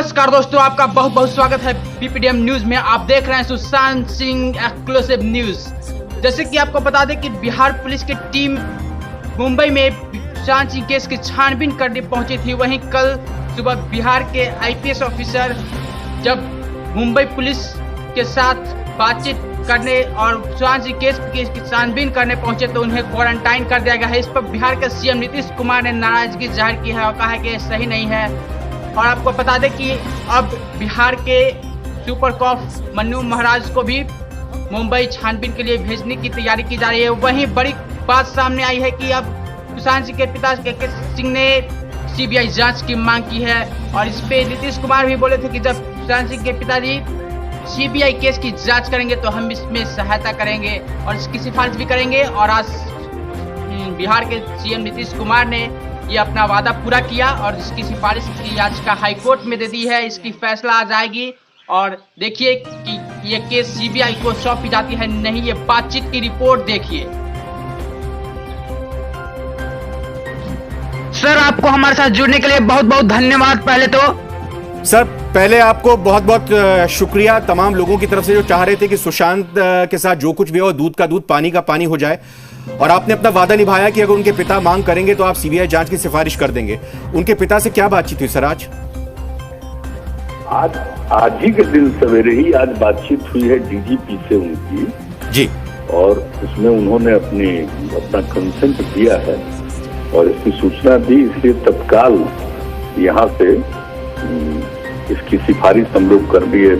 नमस्कार दोस्तों, आपका बहुत बहुत स्वागत है बीपीडीएम न्यूज में। आप देख रहे हैं सुशांत सिंह एक्सक्लूसिव न्यूज। जैसे कि आपको बता दें कि बिहार पुलिस की टीम मुंबई में सुशांत सिंह केस की छानबीन करने पहुंची थी। वहीं कल सुबह बिहार के आईपीएस ऑफिसर जब मुंबई पुलिस के साथ बातचीत करने और सुशांत सिंह केस की छानबीन करने पहुंचे तो उन्हें क्वारंटाइन कर दिया गया है। इस पर बिहार के सीएम नीतीश कुमार ने नाराजगी जाहिर की है और कहा है कि सही नहीं है। और आपको बता दें कि अब बिहार के सुपर कॉप मन्नू महाराज को भी मुंबई छानबीन के लिए भेजने की तैयारी की जा रही है। वहीं बड़ी बात सामने आई है कि अब सुशांत सिंह के पिता के सिंह ने सीबीआई जांच की मांग की है। और इस पे नीतीश कुमार भी बोले थे कि जब सुशांत सिंह के पिताजी सीबीआई केस की जांच करेंगे तो हम इसमें सहायता करेंगे और इसकी सिफारिश भी करेंगे। और आज बिहार के सीएम नीतीश कुमार ने ये अपना वादा पूरा किया और इसकी सिफारिश की याचिका हाईकोर्ट में दे दी है। इसकी फैसला आ जाएगी और देखिए कि ये केस सीबीआई को सौंपी जाती है नहीं। ये बातचीत की रिपोर्ट देखिए। सर, आपको हमारे साथ जुड़ने के लिए बहुत बहुत धन्यवाद। पहले तो सर, पहले आपको बहुत बहुत शुक्रिया तमाम लोगों की तरफ से जो चाह रहे थे कि सुशांत के साथ जो कुछ भी हो दूध का दूध पानी का पानी हो जाए। और आपने अपना वादा निभाया कि अगर उनके पिता मांग करेंगे तो आप सीबीआई जांच की सिफारिश कर देंगे। उनके पिता से क्या बातचीत हुई सर आज ही के दिन सवेरे ही आज बातचीत हुई है डीजीपी से उनकी जी। और उसमें उन्होंने अपना कंसेंट दिया है और इसकी सूचना दी। इसलिए तत्काल यहाँ से इसकी सिफारिश हम लोग कर दिए,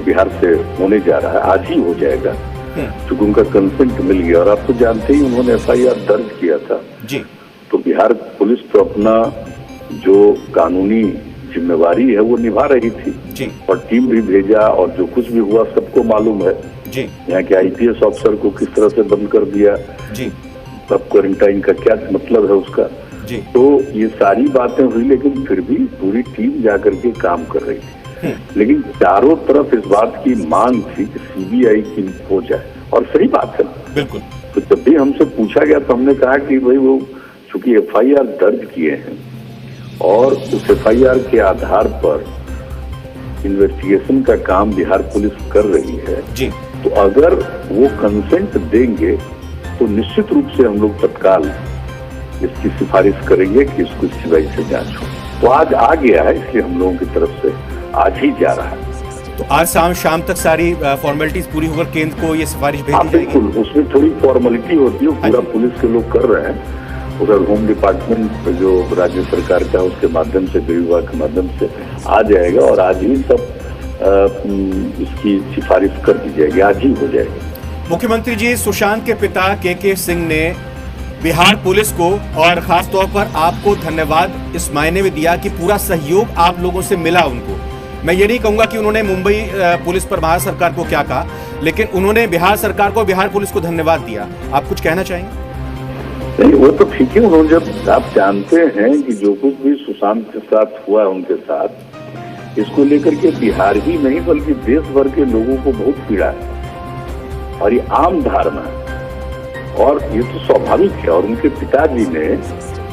बिहार से होने जा रहा है। आज ही हो जाएगा क्योंकि उनका कंसेंट मिल गया। और आप तो जानते ही उन्होंने एफआईआर दर्ज किया था जी। तो बिहार पुलिस तो अपना जो कानूनी जिम्मेवारी है वो निभा रही थी जी। और टीम भी भेजा और जो कुछ भी हुआ सबको मालूम है जी। यहाँ के आईपीएस ऑफिसर को किस तरह से बंद कर दिया जी। सब क्वारंटाइन का क्या मतलब है उसका जी। तो ये सारी बातें हुई, लेकिन फिर भी पूरी टीम जाकर के काम कर रही थी। लेकिन चारों तरफ इस बात की मांग थी कि सीबीआई की हो जाए और सही बात है बिल्कुल। तो जब भी हमसे पूछा गया तो हमने कहा कि भाई वो चूंकि एफआईआर दर्ज किए हैं और उस एफआईआर के आधार पर इन्वेस्टिगेशन का काम बिहार पुलिस कर रही है जी। तो अगर वो कंसेंट देंगे तो निश्चित रूप से हम लोग तत्काल इसकी सिफारिश करेंगे कि इसको सीबीआई से जांच हो। तो आज आ गया है, इसलिए हम लोगों की तरफ से आज ही जा रहा है। तो आज शाम तक सारी फॉर्मेलिटीज पूरी होकर केंद्र को ये सिफारिश भेज दी जाएगी। बिल्कुल, उसमें थोड़ी फॉर्मेलिटी होती है, पूरा पुलिस के लोग कर रहे हैं। उधर होम डिपार्टमेंट जो राज्य सरकार का है उसके माध्यम से, गृह विभाग के माध्यम से आ जाएगा और आज ही सब इसकी सिफारिश कर दी जाएगी, आज ही हो जाएगी। मुख्यमंत्री जी, सुशांत के पिता के सिंह ने बिहार पुलिस को और खास तौर पर आपको धन्यवाद इस मायने में दिया कि पूरा सहयोग आप लोगों से मिला उनको। मैं ये नहीं कहूंगा कि उन्होंने मुंबई पुलिस पर भारत सरकार को क्या कहा, लेकिन उन्होंने बिहार सरकार को, बिहार पुलिस को धन्यवाद दिया। आप कुछ कहना चाहेंगे? नहीं, वो तो ठीक है। उन्होंने, जब आप जानते हैं कि जो कुछ भी सुशांत के साथ हुआ उनके साथ, इसको लेकर के बिहार ही नहीं बल्कि देश भर के लोगों को बहुत पीड़ा है और ये आम धारणा है और ये तो स्वाभाविक है। और उनके पिताजी ने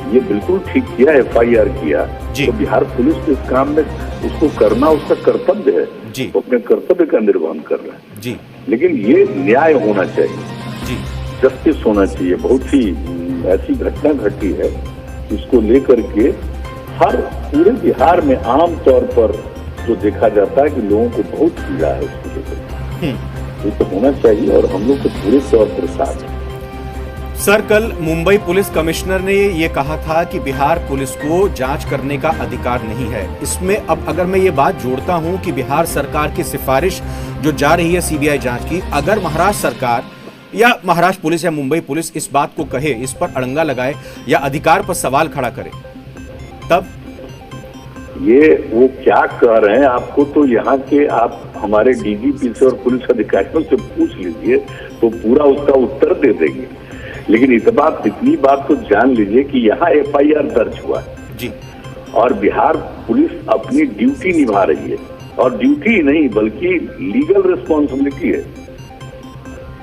ये बिल्कुल ठीक किया, एफआईआर किया। तो बिहार पुलिस के इस काम में उसको करना उसका कर्तव्य है जी। तो अपने कर्तव्य का निर्वहन कर रहा है जी। लेकिन ये न्याय होना चाहिए जी, जस्टिस होना चाहिए। बहुत ही ऐसी घटना घटी है इसको लेकर के हर पूरे बिहार में आम तौर पर जो देखा जाता है कि लोगों को बहुत पीड़ा है इसको लेकर। ये तो होना चाहिए और हम लोग तो पूरे तौर पर साथ हैं। सर, कल मुंबई पुलिस कमिश्नर ने ये कहा था कि बिहार पुलिस को जांच करने का अधिकार नहीं है। इसमें अब अगर मैं ये बात जोड़ता हूं कि बिहार सरकार की सिफारिश जो जा रही है सीबीआई जांच की, अगर महाराष्ट्र सरकार या महाराष्ट्र पुलिस या मुंबई पुलिस इस बात को कहे, इस पर अड़ंगा लगाए या अधिकार पर सवाल खड़ा करे, तब ये वो क्या कह रहे हैं आपको तो यहाँ के आप हमारे डीजीपी से और पुलिस अधिकारियों से पूछ लीजिए तो पूरा उसका उत्तर दे देंगे। लेकिन इतनी बात तो जान लीजिए कि यहाँ एफआईआर दर्ज हुआ है जी और बिहार पुलिस अपनी ड्यूटी निभा रही है। और ड्यूटी ही नहीं बल्कि लीगल रिस्पॉन्सिबिलिटी है,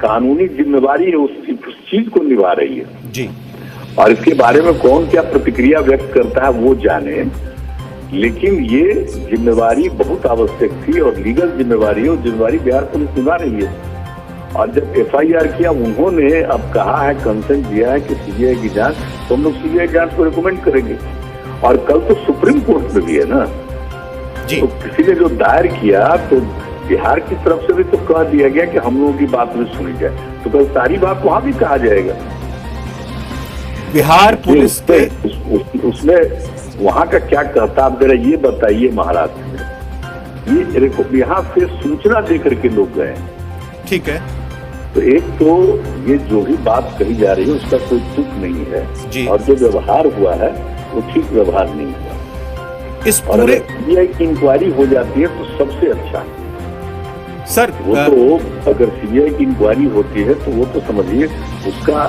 कानूनी जिम्मेवारी है, उस चीज को निभा रही है जी। और इसके बारे में कौन क्या प्रतिक्रिया व्यक्त करता है वो जाने, लेकिन ये जिम्मेवारी बहुत आवश्यक थी और लीगल जिम्मेवारी है, और जिम्मेवारी बिहार पुलिस निभा रही है। और जब एफआईआर किया, उन्होंने अब कहा है, कंसेंट दिया है कि सीबीआई की जांच, तो हम लोग सीबीआई जांच को रिकमेंड करेंगे। और कल तो सुप्रीम कोर्ट में भी है ना जी। तो किसी ने जो दायर किया, तो बिहार की तरफ से भी तो कह दिया गया कि हम लोगों की बात भी सुनी जाए, तो कल सारी बात वहां भी कहा जाएगा। बिहार पुलिस के उसमें वहां का क्या कहता, आप जरा ये बताइए महाराष्ट्र में, ये यहाँ से सूचना देकर के लोग गए, ठीक है, तो एक तो ये जो भी बात कही जा रही है उसका कोई तुक नहीं है जी। और जो व्यवहार हुआ है वो ठीक व्यवहार नहीं हुआ। इस और पूरे अगर सीबीआई की इंक्वायरी हो जाती है तो सबसे अच्छा है। सर वो तो अगर सीबीआई की इंक्वायरी होती है तो वो तो समझिए उसका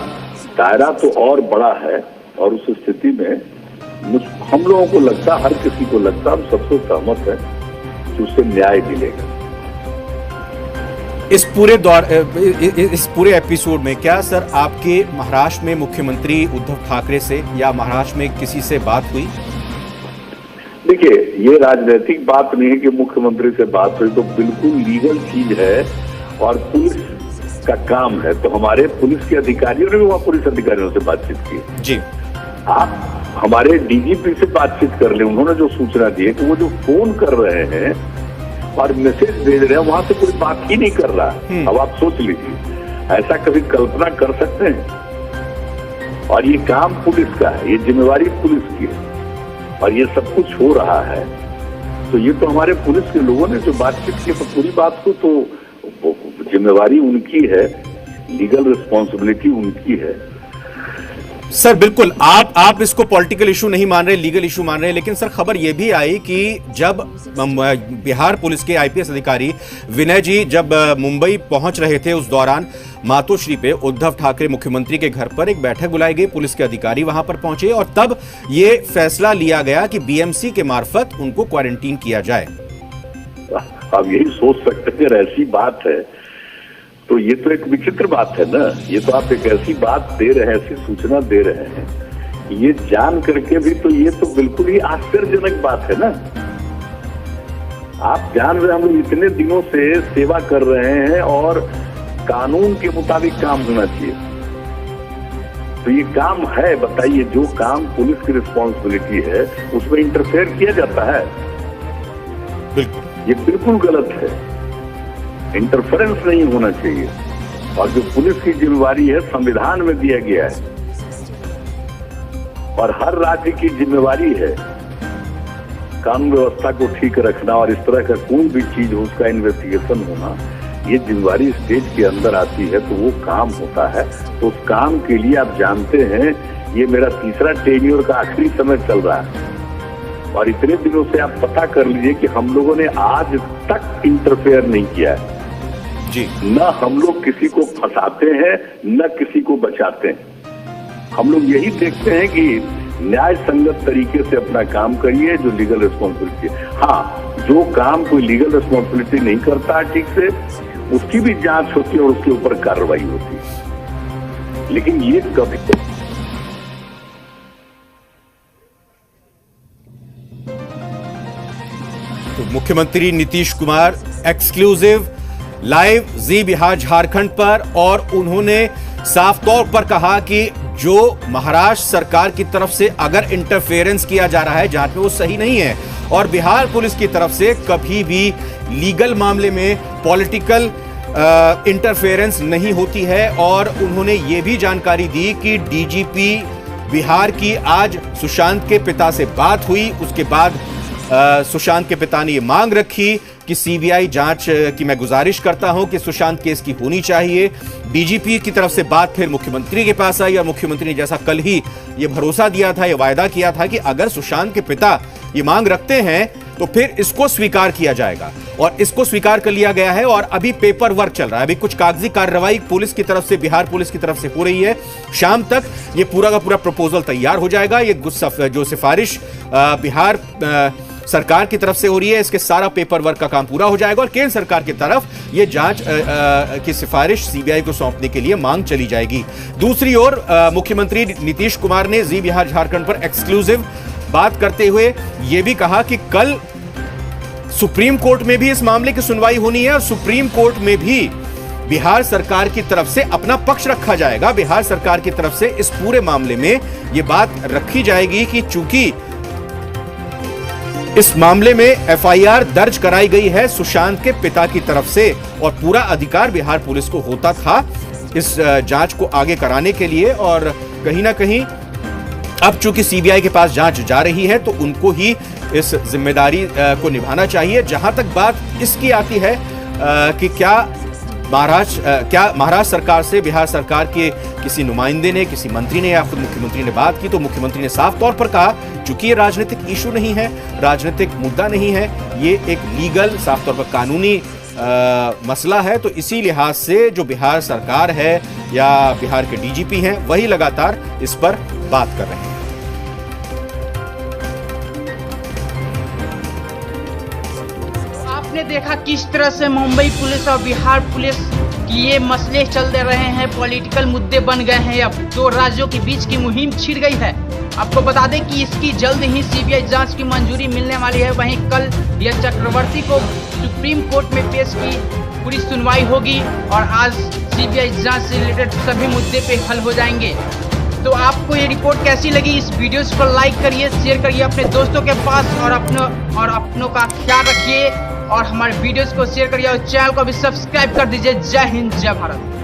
दायरा तो और बड़ा है, और उस स्थिति में हम लोगों को लगता, हर किसी को लगता, हम सबसे सहमत है कि उससे न्याय मिलेगा। इस पूरे एपिसोड में क्या सर आपके महाराष्ट्र में मुख्यमंत्री उद्धव ठाकरे से या महाराष्ट्र में किसी से बात हुई? देखिए, ये राजनीतिक बात नहीं है कि मुख्यमंत्री से बात हुई, तो बिल्कुल लीगल चीज है और पुलिस का काम है। तो हमारे पुलिस के अधिकारियों ने भी वहाँ पुलिस अधिकारियों से बातचीत की जी। आप हमारे डीजीपी से बातचीत कर ले, उन्होंने जो सूचना दी है कि वो जो फोन कर रहे हैं और मैसेज भेज रहे हैं, वहां से कोई बात ही नहीं कर रहा। अब आप सोच लीजिए, ऐसा कभी कल्पना कर सकते हैं? और ये काम पुलिस का है, ये जिम्मेवारी पुलिस की है, और ये सब कुछ हो रहा है। तो ये तो हमारे पुलिस के लोगों ने जो बातचीत की, तो पूरी बात को तो जिम्मेवारी उनकी है, लीगल रिस्पॉन्सिबिलिटी उनकी है। सर बिल्कुल, आप इसको पॉलिटिकल इशू नहीं मान रहे, लीगल इशू मान रहे, लेकिन सर खबर यह भी आई कि जब बिहार पुलिस के आईपीएस अधिकारी विनय जी जब मुंबई पहुंच रहे थे, उस दौरान मातोश्री पे उद्धव ठाकरे मुख्यमंत्री के घर पर एक बैठक बुलाई गई, पुलिस के अधिकारी वहां पर पहुंचे और तब ये फैसला लिया गया कि बीएमसी के मार्फत उनको क्वारंटीन किया जाए। आप यही सोच सकते हैं, अगर ऐसी बात है तो ये तो एक विचित्र बात है ना। ये तो आप एक ऐसी बात दे रहे हैं, ऐसी सूचना दे रहे हैं, ये जान करके भी तो ये तो बिल्कुल ही आश्चर्यजनक बात है ना। आप जान रहे, हम लोग इतने दिनों से सेवा कर रहे हैं और कानून के मुताबिक काम होना चाहिए, तो ये काम है, बताइए, जो काम पुलिस की रिस्पॉन्सिबिलिटी है उसमें इंटरफेयर किया जाता है, ये बिल्कुल गलत है। इंटरफेरेंस नहीं होना चाहिए, और जो पुलिस की जिम्मेवारी है संविधान में दिया गया है, और हर राज्य की जिम्मेवारी है कानून व्यवस्था को ठीक रखना, और इस तरह का कोई भी चीज हो उसका इन्वेस्टिगेशन होना, ये जिम्मेवारी स्टेट के अंदर आती है, तो वो काम होता है। तो उस काम के लिए आप जानते हैं, ये मेरा तीसरा टेन्योर का आखिरी समय चल रहा है, और इतने दिनों से आप पता कर लीजिए कि हम लोगों ने आज तक इंटरफेयर नहीं किया है जी। न हम लोग किसी को फंसाते हैं, न किसी को बचाते हैं। हम लोग यही देखते हैं कि न्याय संगत तरीके से अपना काम करिए, जो लीगल रिस्पॉन्सिबिलिटी है। हाँ, जो काम कोई लीगल रिस्पॉन्सिबिलिटी नहीं करता है ठीक से, उसकी भी जांच होती है और उसके ऊपर कार्रवाई होती है, लेकिन ये कभी तो मुख्यमंत्री नीतीश कुमार एक्सक्लूसिव लाइव जी बिहार झारखंड पर, और उन्होंने साफ तौर पर कहा कि जो महाराष्ट्र सरकार की तरफ से अगर इंटरफेरेंस किया जा रहा है जहां पे वो सही नहीं है, और बिहार पुलिस की तरफ से कभी भी लीगल मामले में पॉलिटिकल इंटरफेरेंस नहीं होती है। और उन्होंने ये भी जानकारी दी कि डीजीपी बिहार की आज सुशांत के पिता से बात हुई, उसके बाद सुशांत के पिता ने ये मांग रखी कि सीबीआई जांच की मैं गुजारिश करता हूं कि सुशांत केस की होनी चाहिए। डीजीपी की तरफ से बात फिर मुख्यमंत्री के पास आई, और मुख्यमंत्री ने जैसा कल ही ये भरोसा दिया था, ये वायदा किया था कि अगर सुशांत के पिता ये मांग रखते हैं तो फिर इसको स्वीकार किया जाएगा, और इसको स्वीकार कर लिया गया है। और अभी पेपर वर्क चल रहा है, अभी कुछ कागजी कार्रवाई पुलिस की तरफ से, बिहार पुलिस की तरफ से हो रही है। शाम तक ये पूरा का पूरा प्रपोजल तैयार हो जाएगा। ये जो सिफारिश बिहार सरकार की तरफ से हो रही है, इसके सारा पेपर वर्क का काम पूरा हो जाएगा, और केंद्र सरकार की तरफ ये जांच की सिफारिश सीबीआई को सौंपने के लिए मांग चली जाएगी। दूसरी ओर मुख्यमंत्री नीतीश कुमार ने जी बिहार झारखंड पर एक्सक्लूसिव बात करते हुए यह भी कहा कि कल सुप्रीम कोर्ट में भी इस मामले की सुनवाई होनी है और सुप्रीम कोर्ट में भी बिहार सरकार की तरफ से अपना पक्ष रखा जाएगा। बिहार सरकार की तरफ से इस पूरे मामले में यह बात रखी जाएगी कि चूंकि इस मामले में एफआईआर दर्ज कराई गई है सुशांत के पिता की तरफ से और पूरा अधिकार बिहार पुलिस को होता था इस जांच को आगे कराने के लिए, और कहीं ना कहीं अब चूंकि सीबीआई के पास जांच जा रही है तो उनको ही इस जिम्मेदारी को निभाना चाहिए। जहां तक बात इसकी आती है कि क्या महाराष्ट्र सरकार से बिहार सरकार के किसी नुमाइंदे ने, किसी मंत्री ने या खुद मुख्यमंत्री ने बात की, तो मुख्यमंत्री ने साफ तौर पर कहा चूंकि ये राजनीतिक इशू नहीं है, राजनीतिक मुद्दा नहीं है, ये एक लीगल, साफ तौर पर कानूनी मसला है, तो इसी लिहाज से जो बिहार सरकार है या बिहार के डीजीपी हैं वही लगातार इस पर बात कर रहे हैं। आपने देखा किस तरह से मुंबई पुलिस और बिहार पुलिस की ये मसले चल रहे हैं, पॉलिटिकल मुद्दे बन गए हैं, अब दो राज्यों के बीच की मुहिम छिड़ गई है। आपको बता दें कि इसकी जल्द ही सीबीआई जांच की मंजूरी मिलने वाली है। वहीं कल यह चक्रवर्ती को सुप्रीम कोर्ट में पेश की पूरी सुनवाई होगी और आज सीबीआई जांच से रिलेटेड सभी मुद्दे पे हल हो जाएंगे। तो आपको ये रिपोर्ट कैसी लगी? इस वीडियो को लाइक करिए, शेयर करिए अपने दोस्तों के पास और अपनों का ख्याल रखिए और हमारे वीडियोस को शेयर करिए और चैनल को भी सब्सक्राइब कर दीजिए। जय हिंद, जय भारत।